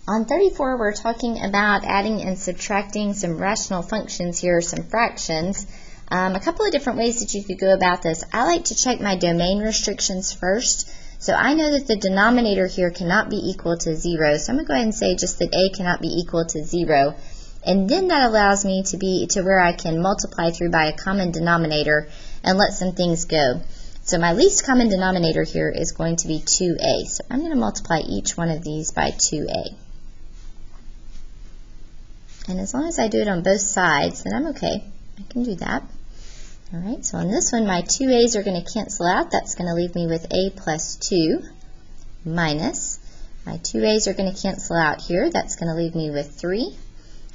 On 34, we're talking about adding and subtracting some rational functions here, some fractions. A couple of different ways that you could go about this. I like to check my domain restrictions first. So I know that the denominator here cannot be equal to 0. So I'm going to go ahead and say just that a cannot be equal to 0. And then that allows me to be to where I can multiply through by a common denominator and let some things go. So my least common denominator here is going to be 2a. So I'm going to multiply each one of these by 2a. And as long as I do it on both sides, then I'm okay. I can do that. All right, so on this one, my 2a's are going to cancel out. That's going to leave me with a plus 2 minus. My 2a's are going to cancel out here. That's going to leave me with 3.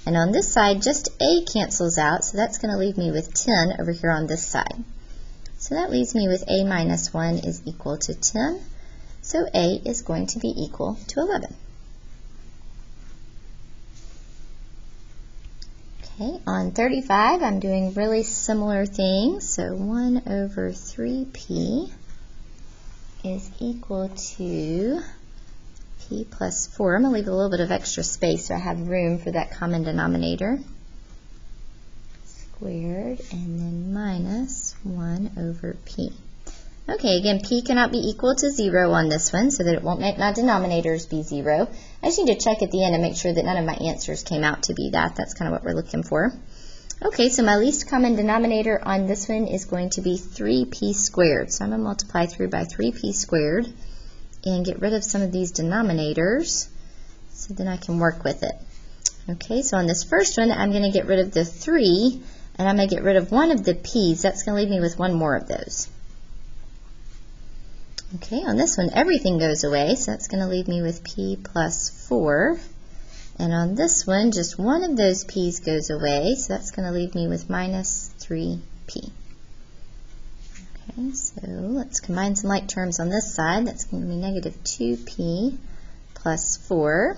And on this side, just a cancels out, so that's going to leave me with 10 over here on this side. So that leaves me with a minus 1 is equal to 10. So a is going to be equal to 11. Okay, on 35, I'm doing really similar things. So 1 over 3p is equal to p plus 4. I'm going to leave a little bit of extra space so I have room for that common denominator. Squared, and then minus 1 over p. Okay, again, p cannot be equal to 0 on this one, so that it won't make my denominators be 0. I just need to check at the end and make sure that none of my answers came out to be that. That's kind of what we're looking for. Okay, so my least common denominator on this one is going to be 3p squared. So I'm going to multiply through by 3p squared and get rid of some of these denominators so then I can work with it. Okay, so on this first one, I'm going to get rid of the 3, and I'm going to get rid of one of the p's. That's going to leave me with one more of those. Okay, on this one, everything goes away, so that's going to leave me with p plus 4. And on this one, just one of those p's goes away, so that's going to leave me with minus 3p. Okay, so let's combine some like terms on this side. That's going to be negative 2p plus 4.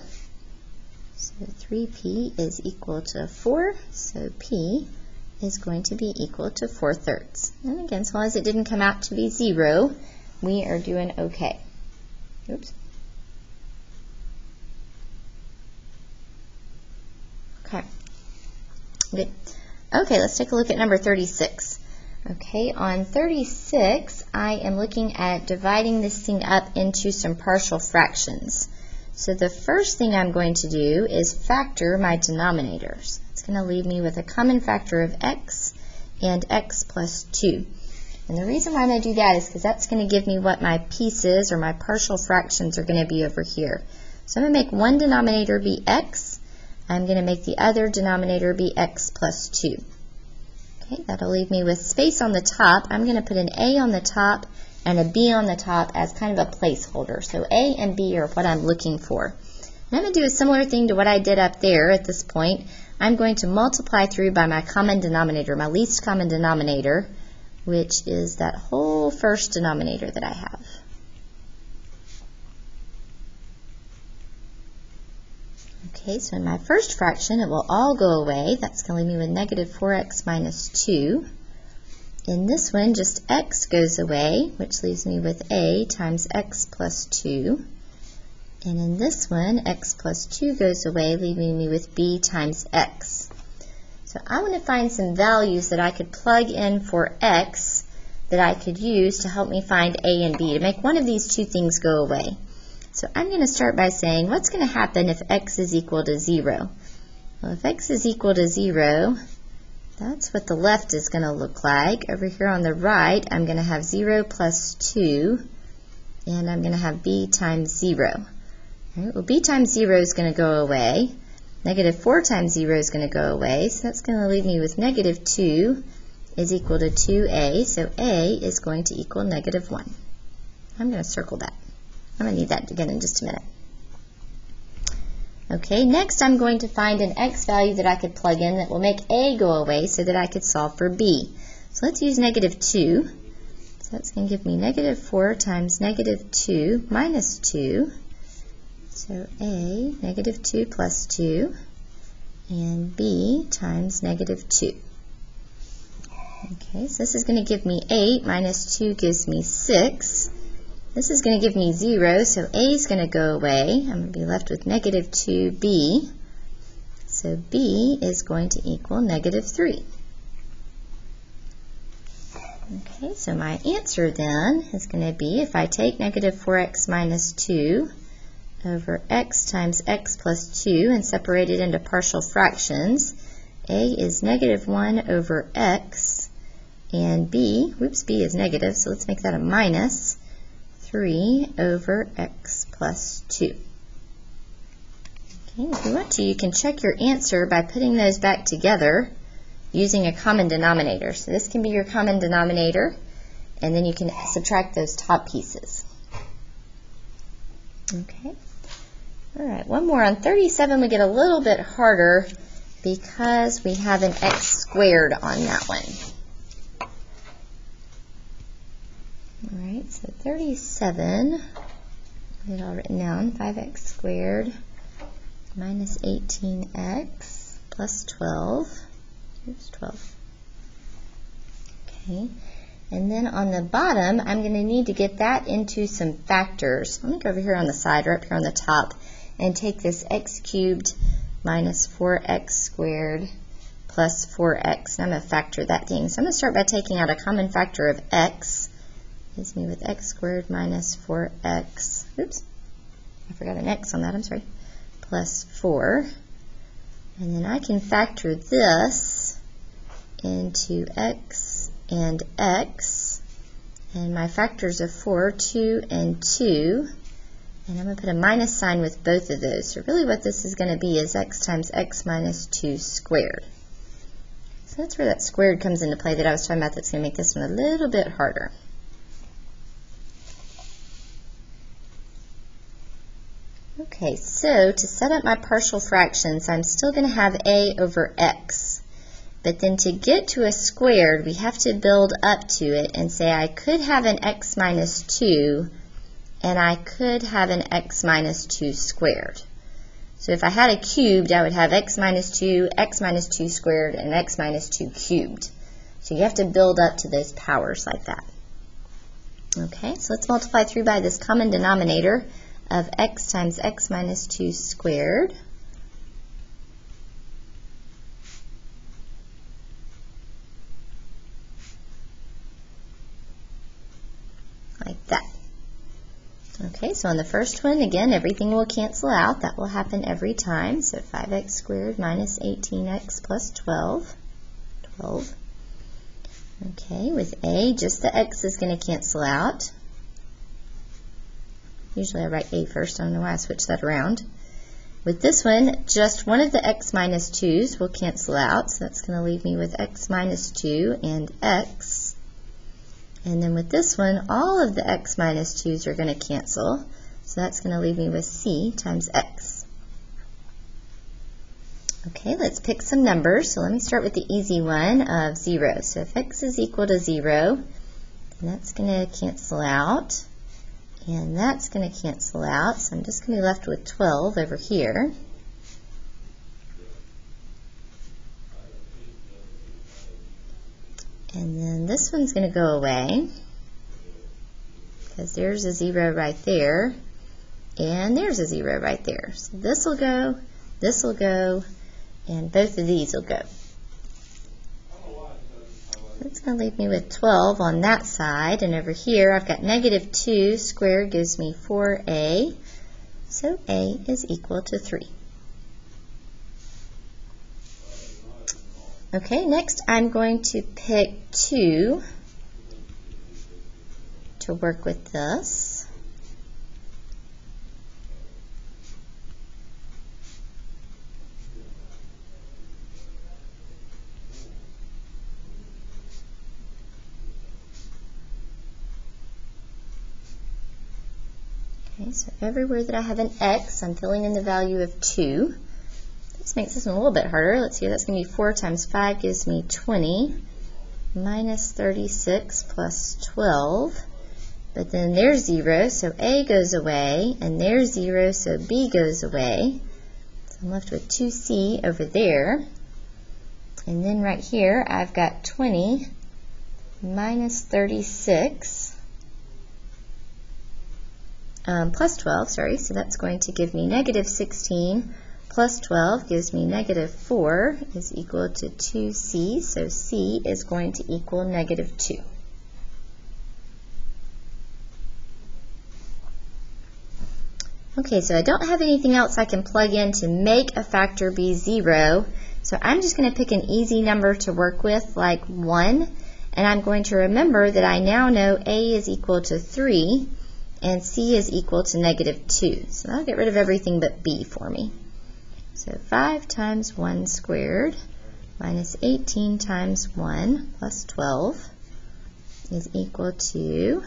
So 3p is equal to 4, so p is going to be equal to 4/3. And again, as long as it didn't come out to be 0, we are doing okay. Oops. Okay. Good. Okay, let's take a look at number 36. Okay, on 36, I am looking at dividing this thing up into some partial fractions. So the first thing I'm going to do is factor my denominators. It's going to leave me with a common factor of x and x plus 2. And the reason why I'm going to do that is because that's going to give me what my pieces or my partial fractions are going to be over here. So I'm going to make one denominator be x. I'm going to make the other denominator be x plus 2. Okay, that'll leave me with space on the top. I'm going to put an a on the top and a b on the top as kind of a placeholder. So a and b are what I'm looking for. And I'm going to do a similar thing to what I did up there at this point. I'm going to multiply through by my common denominator, my least common denominator, which is that whole first denominator that I have. Okay, so in my first fraction, it will all go away. That's going to leave me with negative 4x minus 2. In this one, just x goes away, which leaves me with a times x plus 2. And in this one, x plus 2 goes away, leaving me with b times x. So I want to find some values that I could plug in for x that I could use to help me find a and b, to make one of these two things go away. So I'm going to start by saying, what's going to happen if x is equal to 0? Well, if x is equal to 0, that's what the left is going to look like. Over here on the right, I'm going to have 0 plus 2, and I'm going to have b times 0. All right, well, b times 0 is going to go away. Negative 4 times 0 is going to go away, so that's going to leave me with negative 2 is equal to 2a, so a is going to equal negative 1. I'm going to circle that. I'm going to need that again in just a minute. Okay, next I'm going to find an x value that I could plug in that will make a go away so that I could solve for b. So let's use negative 2. So that's going to give me negative 4 times negative 2 minus 2. So a, negative 2 plus 2, and b times negative 2. Okay, so this is going to give me 8 minus 2 gives me 6. This is going to give me 0, so a is going to go away. I'm going to be left with negative 2b. So b is going to equal negative 3. Okay, so my answer then is going to be, if I take negative 4x minus 2 over x times x plus 2 and separate it into partial fractions, a is negative 1 over x, and b is negative, so let's make that a minus 3 over x plus 2. Okay, if you want to, you can check your answer by putting those back together using a common denominator. So this can be your common denominator, and then you can subtract those top pieces. Okay. All right, one more. On 37, we get a little bit harder because we have an x squared on that one. All right, so 37, get it all written down, 5x squared minus 18x plus 12. Oops, 12. Okay, and then on the bottom, I'm going to need to get that into some factors. Let me go over here on the side, or up here on the top, and take this x cubed minus 4x squared plus 4x. And I'm going to factor that thing. So I'm going to start by taking out a common factor of x. Leaves me with x squared minus 4x. Oops, I forgot an x on that, I'm sorry. Plus 4. And then I can factor this into x and x. And my factors are 4, 2, and 2. And I'm going to put a minus sign with both of those. So really what this is going to be is x times x minus 2 squared. So that's where that squared comes into play that I was talking about. That's going to make this one a little bit harder. Okay, so to set up my partial fractions, I'm still going to have a over x. But then to get to a squared, we have to build up to it and say I could have an x minus 2, and I could have an x minus 2 squared. So if I had a cubed, I would have x minus 2 squared, and x minus 2 cubed. So you have to build up to those powers like that. Okay, so let's multiply through by this common denominator of x times x minus 2 squared. Like that. Okay, so on the first one, again, everything will cancel out. That will happen every time. So 5x squared minus 18x plus 12. 12. Okay, with a, just the x is going to cancel out. Usually I write a first. I don't know why I switched that around. With this one, just one of the x minus 2's will cancel out. So that's going to leave me with x minus 2 and x. And then with this one, all of the x minus 2's are going to cancel. So that's going to leave me with c times x. Okay, let's pick some numbers. So let me start with the easy one of 0. So if x is equal to 0, then that's going to cancel out. And that's going to cancel out. So I'm just going to be left with 12 over here. And then this one's going to go away, because there's a 0 right there, and there's a 0 right there. So this will go, and both of these will go. That's going to leave me with 12 on that side, and over here I've got negative 2 squared gives me 4a, so a is equal to 3. Okay, next I'm going to pick 2 to work with this. Okay, so everywhere that I have an x, I'm filling in the value of 2. This makes this one a little bit harder. Let's see, that's going to be 4 times 5 gives me 20, minus 36 plus 12. But then there's 0, so a goes away, and there's 0, so b goes away. So I'm left with 2c over there. And then right here, I've got 20 minus 36. plus 12, sorry, so that's going to give me negative 16 plus 12 gives me negative 4 is equal to 2c, so c is going to equal negative 2. Okay, so I don't have anything else I can plug in to make a factor be 0, so I'm just going to pick an easy number to work with, like 1, and I'm going to remember that I now know a is equal to 3, and c is equal to negative 2. So that'll get rid of everything but b for me. So 5 times 1 squared minus 18 times 1 plus 12 is equal to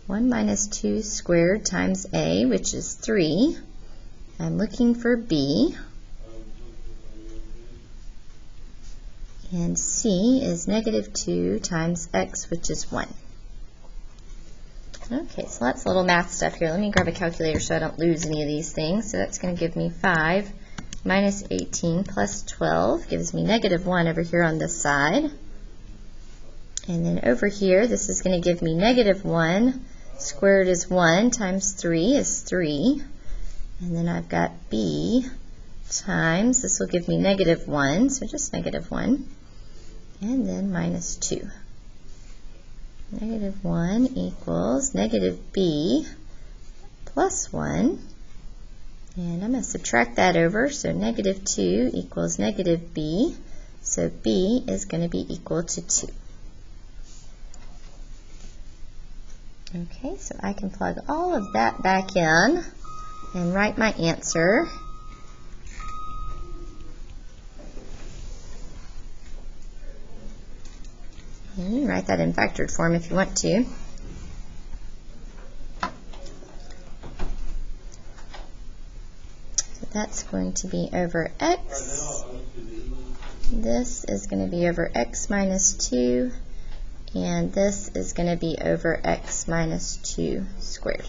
1 minus 2 squared times a, which is 3. I'm looking for b. And c is negative 2 times x, which is 1. Okay, so that's a little math stuff here. Let me grab a calculator so I don't lose any of these things. So that's going to give me 5 minus 18 plus 12 gives me negative 1 over here on this side. And then over here, this is going to give me negative 1 squared is 1 times 3 is 3. And then I've got b times, this will give me negative 1, so just negative 1. And then minus 2. Negative 1 equals negative b plus 1. And I'm going to subtract that over, so negative 2 equals negative b, so b is going to be equal to 2. Okay, so I can plug all of that back in and write my answer. And you can write that in factored form if you want to. That's going to be over x. This is going to be over x minus 2. And this is going to be over x minus 2 squared.